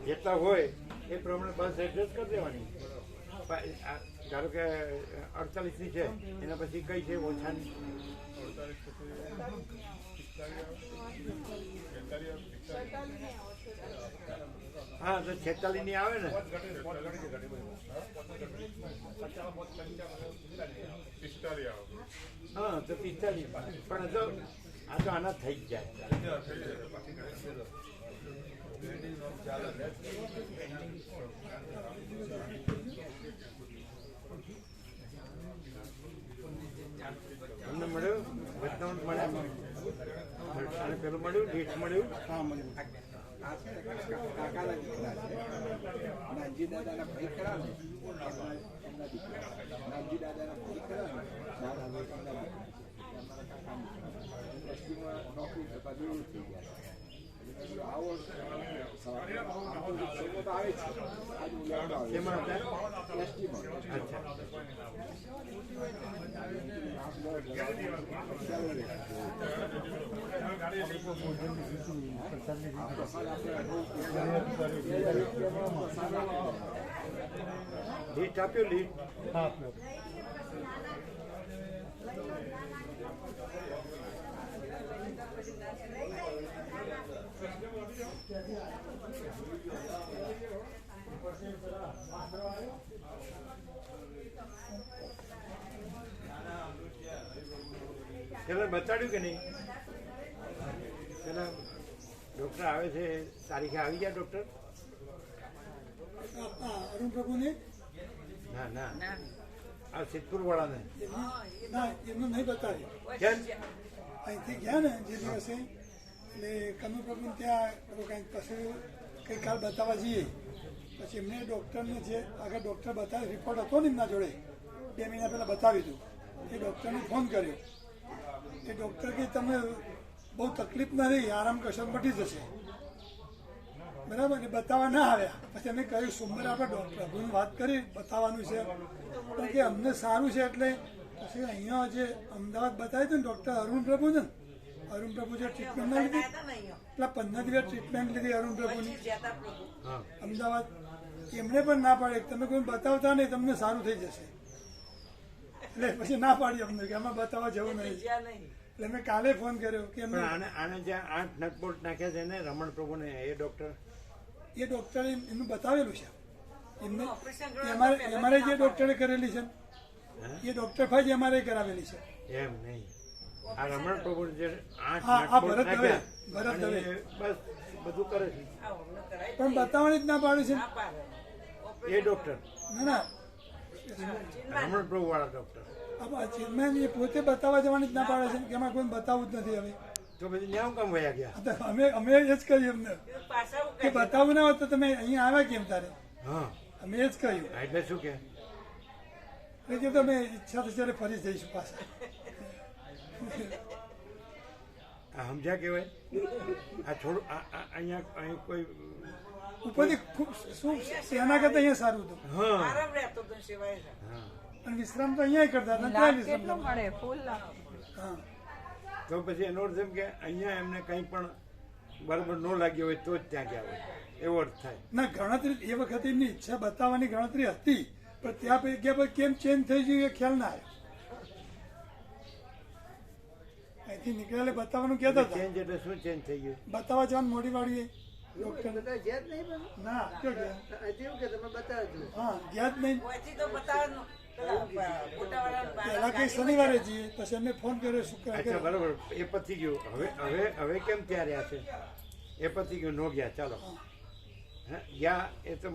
જેટલા હોય એ પ્રમાણે બસ એડજસ્ટ કરી દેવાની. ધારો કે 48 ની છે એના પછી કઈ છે ઓછાની? 48 હા તો 46 ની આવે ને? 45 આવે. હા તો 45. પણ આ તો આના થઈ જ જાય. તમને મળ્યું? વચનામૃત મળ્યા? અને પેલું મળ્યું? લિસ્ટ મળ્યું? હા મળ્યું. આ છે ને કાકાના દીકરા છે. નાનજી દાદાના ભાઈ ખરા ને એમના દીકરા. નાનજી દાદાના ભાઈ ખરા ને દાદા એમના દીકરા છે. અમારા કાકાના દીકરા. એસટીમાં નોકરી થતા દૂર થઈ ગયા. આવો સવારે તો આવે છે. આજ ઉલાડો આવે. શેમાં હતા? એસટીમાં. અચ્છા. લિસ્ટ આપ્યું? લિસ્ટ પેલા બતાડ્યું કે નહીં? પેલા ડોક્ટર આવે છે તારીખે આવી ગયા ડોક્ટર? અરુણ પ્રભુને ના ના આ સિદ્ધપુર વાળાને ના એમનું નહીં બતાવ્યું. કેમ? અહીંથી ગયા ને જે દિવસે એટલે કનુ પ્રભુને ત્યાં કંઈક પછી કંઈક કાલ બતાવવા જઈએ પછી એમને ડૉક્ટરને જે આગળ ડૉક્ટર બતાવે રિપોર્ટ હતો ને એમના જોડે 2 મહિના પહેલાં બતાવી હતું. એ ડૉક્ટરને ફોન કર્યો. એ ડૉક્ટર કે તમે બહુ તકલીફ ના રહી, આરામ કરશો મટી જશે. બરાબર ને બતાવવા ના આવ્યા. પછી અમે કહ્યું સોમવારે આપણે પ્રભુની વાત કરી બતાવવાનું છે તો કે અમને સારું છે. એટલે પછી અહીંયા જે અમદાવાદ બતાવી હતું ને ડૉક્ટર અરુણ પ્રભુ ને અરુણ પ્રભુ જે ટ્રીટમેન્ટ ના લીધી એટલા 15 દિવસ ટ્રીટમેન્ટ લીધી અરુણ પ્રભુની હા અમદાવાદ. એમને પણ ના પાડે તમે કોઈ બતાવતા નહીં તમને સારું થઈ જશે એટલે પછી ના પાડી અમને કે આમાં બતાવવા જવું નહીં એટલે મેં કાલે ફોન કર્યો કે પણ એમને આને જે 8 નટબોલ્ટ નાખ્યા છે ને રમણ પ્રભુને એ ડોક્ટર એ ડૉક્ટરે એમનું બતાવેલું છે એમને અમારે જે ડૉક્ટરે કરેલી છે એ ડૉક્ટર ભાઈ જ અમારે કરાવેલી છે એમ નહીં આ રમણ પ્રભુ જે 8 હા, આ નટબોલ્ટ ભરત દવે, નાખ્યા ભરત અને દવે. એ બસ બધું કરે છે પણ બતાવવાની જ ના પાડે છે એ ડોક્ટર ના ના રમણ પ્રભુ વાળા ડોક્ટર આ ચેરમેન એ પોતે બતાવવા જવાની જ ના પાડે છે કે એમાં કોઈ બતાવવું જ નથી હવે તો પછી ન્યામ કામ વયા ગયા આ તો અમે એ જ કહ્યું એમને કે બતાવવું ના હોત તો તમે અહીંયા આવ્યા કેમ તારે હા અમે એ જ કહ્યું એટલે શું કે એટલે કે તમે ઈચ્છા થશે ત્યારે ફરી જઈશું પાછા આ સમજ્યા કહેવાય આ થોડું અહીંયા અહીં કોઈ ઉપરથી ખૂબ શું એના કરતા અહીંયા સારું હતું હા આરામ રહેતો હતો સિવાય હા અને વિશ્રામ તો અહીંયા કરતા હતા ત્યાં વિશ્રામ કેટલું કરતા. મળે ફૂલ લાખ હા તો પછી એનો અર્થ એમ કે અહીંયા એમને કંઈ પણ બરાબર ન લાગ્યો હોય તો જ ત્યાં ગયા હોય એવો અર્થ થાય ના ગણતરી એ વખતે એમની ઈચ્છા બતાવવાની ગણતરી હતી પણ ત્યાં પછી ગયા પછી કેમ ચેન્જ થઈ ગયું એ ખ્યાલ ના આવ્યો અહીંથી નીકળેલે બતાવવાનું કહેતા હતા ચેન્જ એટલે શું ચેન્જ થઈ ગયું બતાવવા જવાનું મોડી વાળીએ ડોક્ટર બધા જ્યાં જ નહીં પણ ના ક્યાં ગયા અહીંથી એવું કે તમે બતાવજો હા ગયા જ નહીં પછી તો બતાવવાનું પહેલા કઈ શનિવારે જઈએ પછી એમને ફોન કર્યો શુક્ર અચ્છા કર્યો બરાબર એ પતી ગયું હવે કેમ ત્યાં રહ્યા છે એ પતી ગયું નો ગયા ચાલો હા ગયા એ તો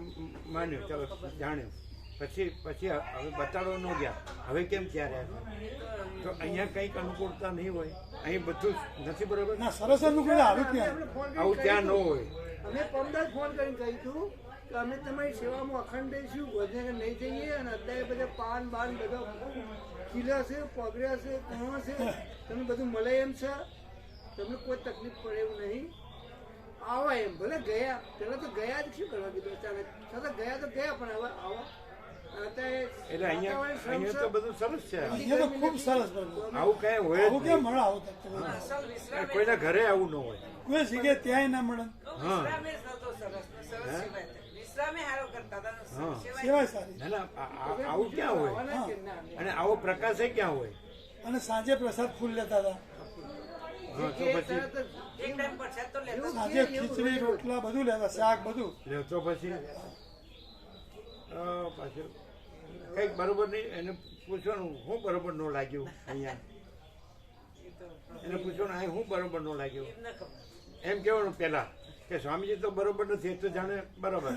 માન્યું ચાલો જાણ્યું પછી હવે બતાડો ન ગયા હવે કેમ ત્યાં રહ્યા છે તો અહીંયા કંઈક અનુકૂળતા નહીં હોય અહીં બધું નથી બરાબર ના સરસ અનુકૂળ આવ્યું ત્યાં આવું ત્યાં ન હોય અમે પમદાર ફોન કરીને કહ્યું હતું કે અમે તમારી સેવામાં અખંડ દઈશું વધે નહીં જઈએ અને અત્યારે બધા પાન બાન બધા ખીલા છે પગડ્યા છે કોણ છે તમને બધું મળે એમ છે તમને કોઈ તકલીફ પડે એવું નહીં આવા એમ ભલે ગયા પેલા તો ગયા જ શું કરવા કીધું અચાનક છતાં ગયા તો ગયા પણ હવે આવા અત્યારે એટલે અહીંયા તો બધું સરસ છે અહીંયા તો ખૂબ સરસ બધું આવું કઈ હોય જ આવું કેમ મળે આવું તો નહીં. કોઈના ઘરે આવું ન હોય કોઈ જગ્યાએ ત્યાંય ના મળે વિશ્રામે થતો સરસ ને સરસ સિવાય વિશ્રામે હારો કરતા હતા ને હા. સિવાય સેવાય સારી ના ના આવું ક્યાં હોય અને આવો પ્રકાશ ક્યાં હોય અને સાંજે પ્રસાદ ફૂલ લેતા હતા હા તો પછી એક ટાઈમ પર છે તો લેતો સાંજે ખીચડી રોટલા બધું લેતા શાક બધું લ્યો તો પછી પાછું કંઈક બરોબર નહીં એને પૂછવાનું શું બરોબર ન લાગ્યું અહીંયા એને પૂછવાનું અહીં શું બરોબર ન લાગ્યું એમ કહેવાનું પહેલા કે સ્વામીજી તો બરોબર નથી એ તો જાણે બરોબર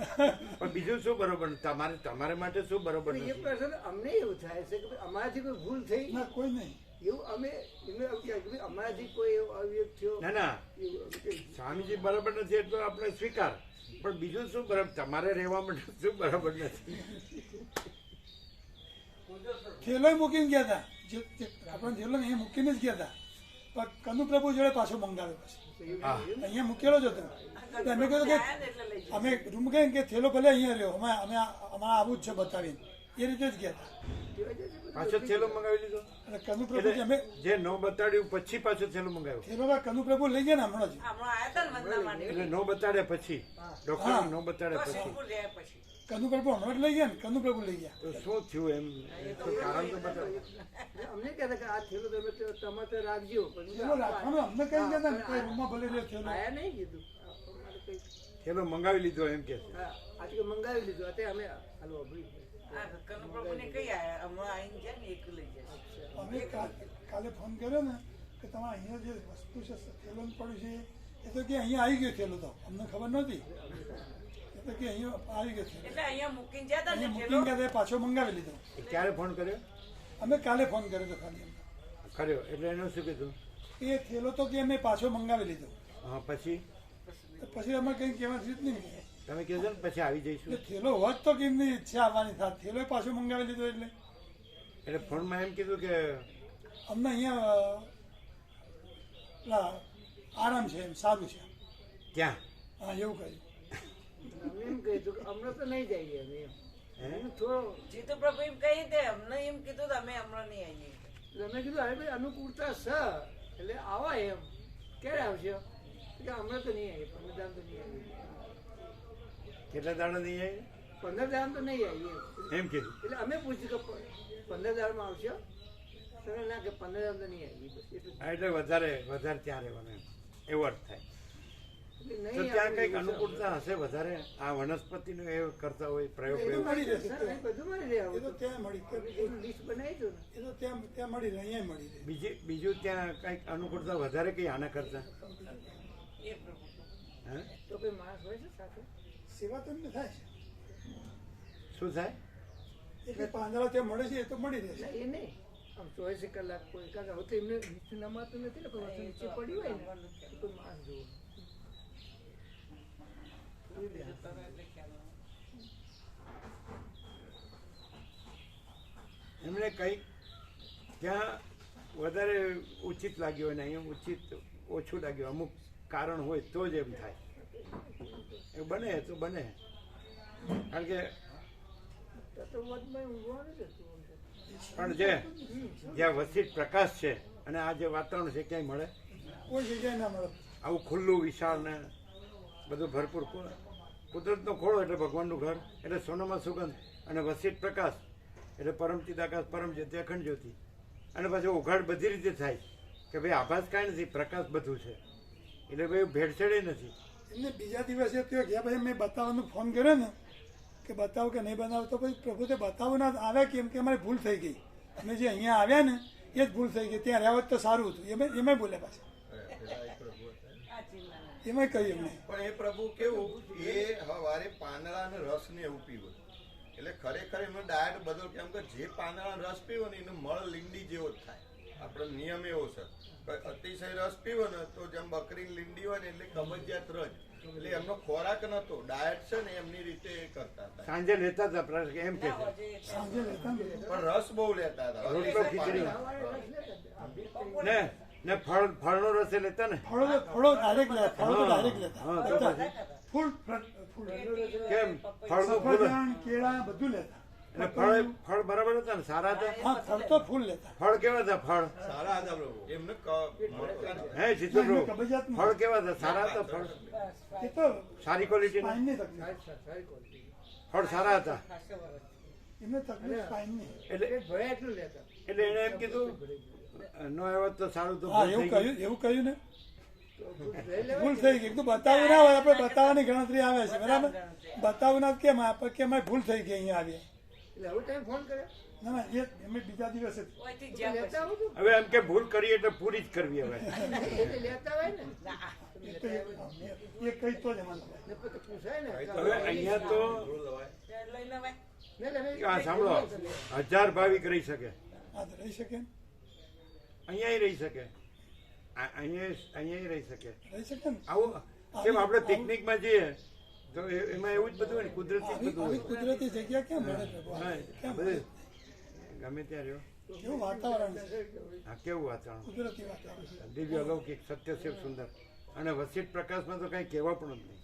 પણ બીજું શું બરોબર નથી? તમારે માટે શું બરોબર એ નથી પ્રસંગ અમને એવું થાય છે કે ભાઈ અમારાથી કોઈ ભૂલ થઈ ના કોઈ નહીં એવું અમે એમને એવું કહે કે ભાઈ અમારાથી કોઈ એવો અવિવેક થયો ના ના એવું અમે કહીએ. સ્વામીજી બરાબર નથી એટલો આપણે સ્વીકાર પણ બીજું શું બરાબર તમારે રહેવા માટે શું બરાબર નથી થેલો મૂકીને ગયા હતા આપણે થેલો ને એ મૂકીને જ ગયા હતા પણ કનુ પ્રભુ જોડે પાછો મંગાવ્યો પછી હા અહીંયા મૂકેલો જ હતો તો અમે કહ્યું કે અમે રૂમ ગઈને કે થેલો ભલે અહીંયા રહ્યો અમે અમારે આવું જ છે બતાવીને એ રીતે જ ગયા હતા પાછો થેલો મંગાવી લીધો અને કનુ પ્રભુ અમે જે ન બતાડ્યું પછી પાછો થેલો મંગાવ્યો થેલો કનુ પ્રભુ લઈ ગયા ને હમણાં જ હમણાં આયા હતા ને વંદના માટે એટલે નો બતાડે પછી ડોક્ટર નો બતાડે પછી સિંગપુર રહ્યા પછી કનુ પ્રભુ હમણાં જ લઈ ગયા ને કનુ પ્રભુ લઈ ગયા તો શું થયું એમ તો કારણ તો બતાવો અમને કહેતા કે આ થેલો તમે તમે તો રાખજો પણ થેલો રાખવાનું અમને કઈ ગયા હતા ને કોઈ રૂમમાં ભલે રહ્યો થેલો આયા નહીં કીધું અમારે કંઈ થેલો મંગાવી લીધો એમ કે છે હા આજે મંગાવી લીધું અત્યારે અમે હાલો અભી આ કનુપ્રભુને કઈ આયા હમણાં આવીને જાય ને એક લઈ જાય અમે કાલે ફોન કર્યો ને કે તમારે અહીંયા જે વસ્તુ છે થેલો પડ્યું છે એ તો કે અહીંયા આવી ગયો થેલો તો અમને ખબર નહોતી એ તો કે અહીંયા આવી ગયો થેલો એટલે અહીંયા મૂકીને જતા ને અહીંયા થેલો મૂકીને ગયા પાછો મંગાવી લીધો એ ક્યારે ફોન કર્યો અમે કાલે ફોન કર્યો તો ખાલી એમને. કર્યો એટલે એનું શું કીધું એ થેલો તો કે અમે પાછો મંગાવી લીધો હા પછી પછી અમે કંઈ કહેવાથી જ નહીં તમે કહેજો ને પછી આવી જઈશું એટલે થેલો હોત તો કે એમની ઈચ્છા આવવાની થાય થેલો પાછો મંગાવી લીધો એટલે ફોનમાં એમ કીધું કે અમને અહીંયા પેલા આરામ છે એમ સારું છે ક્યાં હા એવું કહ્યું અમે એમ કહીશું કે અમને તો નહીં જઈએ અમે એમ હે અમે થોડો જીતુ પ્રભુ એમ કહી દે અમને એમ કીધું તો અમે હમણાં નહીં આવીએ એટલે અમે કીધું હવે ભાઈ અનુકૂળતા છે એટલે આવા એમ ક્યારે આવશે કે હમણાં તો નહીં આવીએ પંદર દામ તો નહીં આવીએ કેટલા દાડા નહીં આવી 15 દાડા તો નહીં આવીએ એમ કીધું. એટલે અમે પૂછ્યું કે 15 દાડામાં આવશો તો ના કે 15 દાડા તો નહીં આવીએ બસ એટલું હા, એટલે વધારે ત્યાં રહેવાનું એમ એવો અર્થ થાય. એટલે તો નહીં ત્યાં આપણે કંઈક અનુકૂળતા હશે વધારે આ વનસ્પતિનો એ કરતા હોય પ્રયોગ એ તો પ્રયોગ. મળી રહેશે સર, અહીં બધું મળી રહે એ આવું તો તો. ત્યાં મળી એનું લિસ્ટ બનાવી દો ને એ તો ત્યાં મળી રહે અહીંયા મળી રહે બીજું ત્યાં કંઈક અનુકૂળતા વધારે કઈ આના કરતા એ પ્રભુ હે તો કોઈ માણસ હોય છે સાથે સેવા તો એમને થાય છે શું થાય? એ કંઈ પાંદડા ત્યાં મળે છે એ તો મળી ના, રહેશે એ નહીં આમ 24 કલાક કોઈ કારણ હવે તો એમને નીચે નમાતું નથી ને કોઈ વસ્તુ નીચે પડ્યું હોય ને તો કોઈ માણસ જુઓ એમને કંઈક ત્યાં વધારે ઉચિત લાગ્યું હોય ને અહીંયા ઉચિત ઓછું લાગ્યું અમુક કારણ હોય તો જ એમ થાય. એ બને તો બને કારણ કે તત્વવાદમાં ઊંઘવાનું જ હતું પણ જ્યાં વસીત પ્રકાશ છે અને આ જે વાતાવરણ છે ક્યાંય મળે કોઈ જગ્યાએ ના મળે આવું ખુલ્લું વિશાળ ને બધું ભરપૂર કુદરતનો ખોળો એટલે ભગવાનનું ઘર એટલે સોનામાં સુગંધ અને વસીત પ્રકાશ એટલે પરમચિદ આકાશ પરમ જ્યોતિ અખંડ જ્યોતિ અને પછી ઉઘાડ બધી રીતે થાય કે ભાઈ આભાસ કાંઈ નથી પ્રકાશ બધું છે એટલે ભાઈ ભેળસેળે નથી. એમને બીજા દિવસે ત્યાં ગયા પછી મેં બતાવવાનો ફોન કર્યો ને કે બતાવો કે નહીં બનાવો તો પછી પ્રભુ તે બતાવું ના આવે કેમ કે અમારી ભૂલ થઈ ગઈ અમે જે અહીંયા આવ્યા ને એ જ ભૂલ થઈ ગઈ ત્યાં રહેવા તો સારું હતું એમાં બોલ્યા પાછા એમાં કહ્યું એમને પણ એ પ્રભુ કેવું એ હવારે પાંદડા અને રસ ને એવું પીવે એટલે ખરેખર એમનો ડાયટ બદલ કેમ કે જે પાંદડા રસ પીવો ને એનો મળ લીંડી જેવો જ થાય. આપણો નિયમ એવો છે કે અતિશય રસ પીવો ને તો જેમ બકરી લીંડી હોય ને એટલે કબજિયાત રજ એટલે એમનો ખોરાક નતો ડાયટ છે ને એમની રીતે એ કરતા હતા સાંજે લેતા હતા પ્રકાશ એમ કે છે સાંજે લેતા ને પણ રસ બહુ લેતા હતા રોટલો ખીચડી ને ફળનો રસ એ લેતા ને ફળો ડાયરેક્ટ લેતા ફળો તો ડાયરેક્ટ લેતા હા, તો બધા. પછી? ફૂલ કેમ ફળનું ફૂલ સફરજન કેળા બધું લેતા અને ફળ બરાબર હતા ને સારા હતા? હા ફળ તો ફૂલ લેતા ફળ કેવા હતા? ફળ સારા હતા પ્રભુ એમને હે જીતુ પ્રભુ કબજિયાત નથી. ફળ કેવા હતા? સારા હતા ફળ? એ તો સારી ક્વોલિટી સ્પાઇનની તકલીફ સારી ક્વોલિટી ફળ સારા હતા એમને તકલીફ સ્પાઇનની એટલે ભયા એટલું લેતા એટલે એને એમ કીધું નો આવ્યો તો સારું તો હા ભૂલ થઈ ગઈ. એવું કહ્યું ને તો લઈ લેવાય ભૂલ થઈ ગઈ તો બતાવવું ના હોય આપણે બતાવવાની ગણતરી આવે છે બરાબર બતાવવું ના કેમ આપણે કે અમારી ભૂલ થઈ ગઈ અહીંયા આવ્યા એટલે હવે ટાઈમ ફોન કર્યો ના ના એ અમે બીજા દિવસે ઓયથી તો જ્યાં લેતા આવું તું હવે એમ કે ભૂલ કરી એટલે પૂરી જ કરવી હવે એટલે લેતા હોય ને એ કઈ તો જ અમારે ને પછી પૂછાય ને હવે અહીંયા તો લઈ લેવાય ને એટલે આ સાંભળો 1000 ભાવિક રહી શકે આ તો રહી શકે ને અહીંયા રહી શકે અહીંયા રહી શકે રહી શકે ને આવું કેમ આપણે પિકનિકમાં જઈએ તો એમાં એવું જ બધું હોય ને કુદરતી જ આવી બધું આવી હોય. કુદરતી જગ્યા ક્યાં મળે પ્રભુ હા, ક્યાં બધે મળે ગમે ત્યાં રહ્યો કેવું વાતાવરણ છે આ કેવું વાતાવરણ કુદરતી વાતાવરણ દિવ્ય અલૌકિક સત્ય શિવ સુંદર અને વસીત પ્રકાશમાં તો કઈ કહેવા પણ જ નહીં.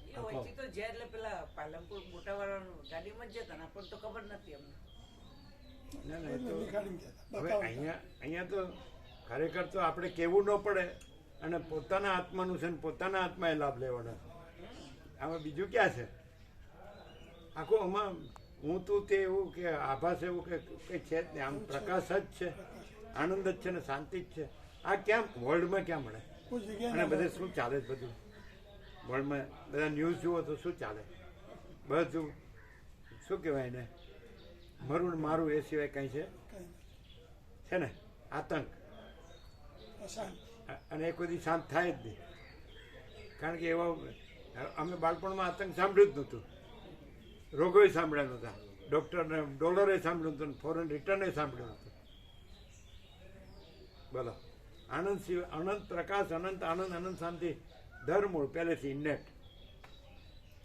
એ ઓયથી તો જ્યાં એટલે પેલા પાલનપુર મોટાવાળાનું ગાડીમાં જ જતા ને આપણને તો ખબર નથી અમને ના ના એ તો નિખાડીને જતા હવે બતાવો અહીંયા તો ખરેખર તો આપણે કહેવું ન પડે અને પોતાના આત્માનું છે ને પોતાના આત્માએ લાભ લેવાનો છે. આમાં બીજું ક્યાં છે? આખું આમાં હું તું તે એવું કે આભાસ એવું કે કંઈ છે જ નહીં. આમ પ્રકાશ જ છે, આનંદ જ છે ને શાંતિ જ છે. આ ક્યાં વર્લ્ડમાં ક્યાં મળે? કોઈ જગ્યાએ અને ના બધે શું ચાલે છે બધું વર્લ્ડમાં? બધા ન્યૂઝ જુઓ તો શું ચાલે? બધું શું કહેવાય ને મરું ને મારું એ સિવાય કંઈ છે કંઈ છે ને આતંક. અશાંત અને એ કોઈ દી શાંત થાય જ નહીં. કારણ કે એવા અમે બાળપણમાં આતંક સાંભળ્યું જ નહોતું, રોગોય સાંભળ્યા નહોતા, ડૉક્ટરને ડોલરે સાંભળ્યું નહોતું, ફોરેન રિટર્ને સાંભળ્યું નહોતું. બોલો આનંદ સિવાય અનંત પ્રકાશ અનંત આનંદ અનંત શાંતિ ધરમૂળ પહેલેથી ઇન્નેટ.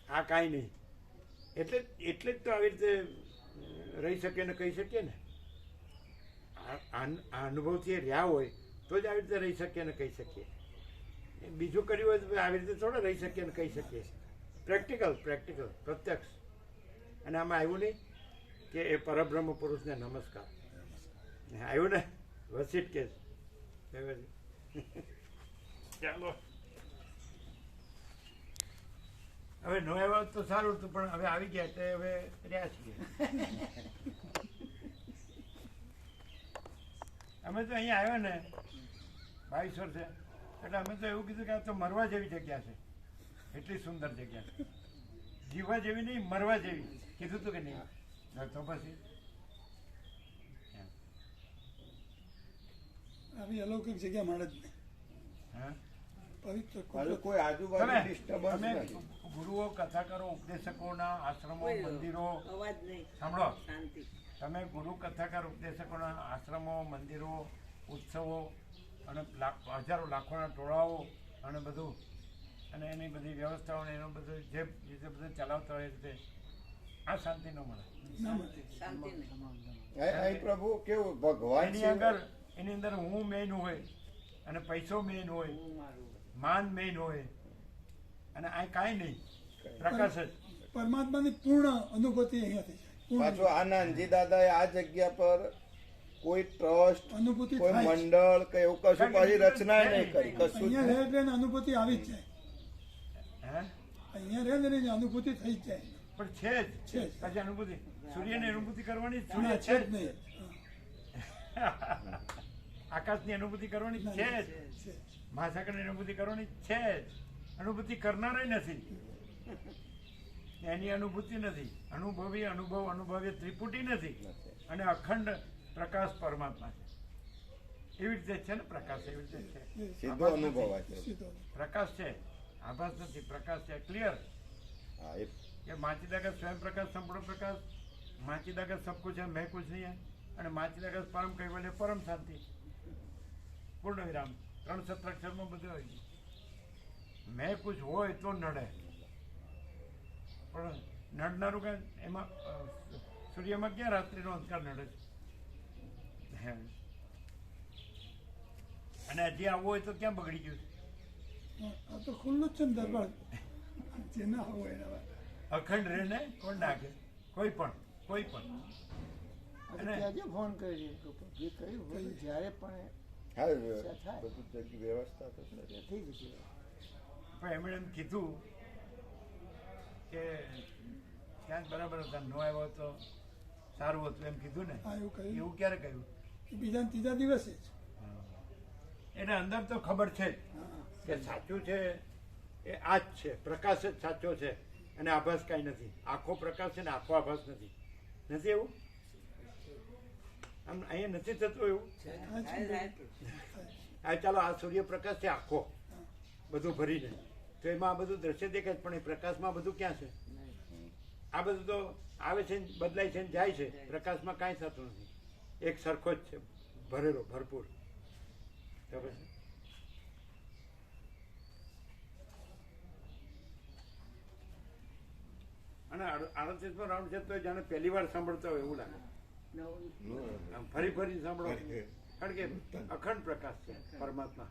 આ કાંઈ નહીં. એટલે જ તો આવી રીતે રહી શકીએ ને કહી શકીએ ને. આ અનુભવથી રહ્યા હોય તો જ આવી રીતે રહી શકીએ ને કહી શકીએ. બીજું કર્યું હોય તો આવી રીતે થોડા રહી શકીએ ને કહી શકીએ. પ્રેક્ટિકલ પ્રત્યક્ષ. અને આમાં આવ્યું નહીં કે એ પરબ્રહ્મ પુરુષને નમસ્કાર આવ્યું ને વસીટ કે ચાલો હવે નો આવ્યા તો સારું હતું, પણ હવે આવી ગયા એટલે હવે રહ્યા છીએ. અમે તો અહીંયા આવ્યા ને 22 વર્ષે, એટલે અમે તો એવું કીધું કે આ તો મરવા જેવી જગ્યા છે, એટલી સુંદર જગ્યા છે, જીવવા જેવી નહીં મરવા જેવી, કીધું હતું કે નહીં? તો પછી આવી અલૌકિક જગ્યા મળે જ નહીં. હા, પવિત્ર પાછું કોઈ આજુબાજુ ડિસ્ટર્બન્સ તમે નથી. ગુરુઓ, કથાકારો, ઉપદેશકોના આશ્રમો, મંદિરો, અવાજ નહીં, સાંભળો, શાંતિ. તમે ગુરુ, કથાકાર, ઉપદેશકોના આશ્રમો, મંદિરો, ઉત્સવો અને હજારો લાખોના ટોળાઓ અને બધું, અને એની બધી વ્યવસ્થાઓ ને એનું બધું જે રીતે બધું ચલાવતા હોય તે આ શાંતિ ન મળે. ના મળે. શાંતિ નહીં. અહીં પ્રભુ કેવું ભગવાન એની છે. અંદર હું મેઇન હોય અને પૈસો મેઇન હોય, માન મેઇન હોય, અને આ કાંઈ નહીં, પ્રકાશ જ. પરમાત્માની પૂર્ણ અનુભૂતિ અહીંયાથી છે. પૂર્ણ પાછું આ નાનજી દાદાએ આ જગ્યા પર કોઈ ટ્રસ્ટ, અનુભૂતિ કોઈ થાય છે. મંડળ કે એવું કશું પાછી રચના નહીં કરી, કશું જ અહીંયા નહીં. રહે એટલે એની અનુભૂતિ આવી જ જાય. હે અહીંયા રહે ને એની અનુભૂતિ થઈ જ જાય. પણ છે જ છે જ. પછી અનુભૂતિ, સૂર્યની અનુભૂતિ કરવાની જ, ના, સૂર્ય છે છે જ જ. નહીં. આકાશની અનુભૂતિ કરવાની જ છે જ, છે. મહાસાગરની અનુભૂતિ કરવાની જ છે જ. અનુભૂતિ કરનારાય નથી, એની અનુભૂતિ નથી. અનુભવી, અનુભવ, અનુભવી ત્રિપુટી નથી, અને અખંડ પ્રકાશ પરમાત્મા છે. એવી રીતે છે ને પ્રકાશ, એવી રીતે છે. સીધો અનુભવાય છે. સીધો. પ્રકાશ છે, આભાસ નથી, પ્રકાશ છે, ક્લિયર. હા, એ ये माचिदागत स्वयं प्रकाश संपूर्ण प्रकाश, माचिदागत सब कुछ है, मैं कुछ नहीं है, અને माचिदागत परम कैवल्य परम शांति, પૂર્ણ વિરામ. 3 સત્રાક્ષરમાં બધું આવી ગયું. મેં કુછ હોય તો નડે, પણ નડનારું કાંઈ એમાં સૂર્યમાં ક્યાં રાત્રિનો અંધકાર નડે છે? હે. અને હજી આવવું હોય તો ક્યાં બગડી ગયું છે? આ તો ખુલ્લું જ છે ને દરબાર. જે ના હોય એના માટે. અખંડ રહે ને કોણ નાખે? કોઈ પણ, કોઈ પણ. અને આજે ફોન કરી જે કહ્યું હોય જ્યારે પણ હા, બધું જગ્યા વ્યવસ્થા તો છે. થઈ જશે. પણ એમણે એમ કીધું કે ક્યાંક બરાબર હતા, નો આવ્યો તો સારું હતું એમ કીધું ને. હા, એવું કહ્યું. એવું ક્યારે કહ્યું? એ બીજા ને ત્રીજા દિવસે જ. એને અંદર તો ખબર છે જ કે સાચું છે એ આ જ છે, પ્રકાશ જ સાચો છે, અને આભાસ કાંઈ નથી. આખો પ્રકાશ છે ને આખો આભાસ નથી. નથી એવું? આમ અહીંયા નથી થતું એવું? આ ચાલો, આ સૂર્યપ્રકાશ છે આખો, બધું ભરીને, તો એમાં આ બધું દ્રશ્ય દેખાય, પણ એ પ્રકાશમાં બધું ક્યાં છે? આ બધું તો આવે છે ને બદલાય છે ને જાય છે, પ્રકાશમાં કાંઈ થતું નથી. એક સરખો જ છે, ભરેલો, ભરપૂર. તો પછી અને 38મો રાઉન્ડ છે તો જાણે પહેલી વાર સાંભળતા હોય એવું લાગે. આમ ફરી ફરી સાંભળો, કારણ કે અખંડ પ્રકાશ છે પરમાત્મા.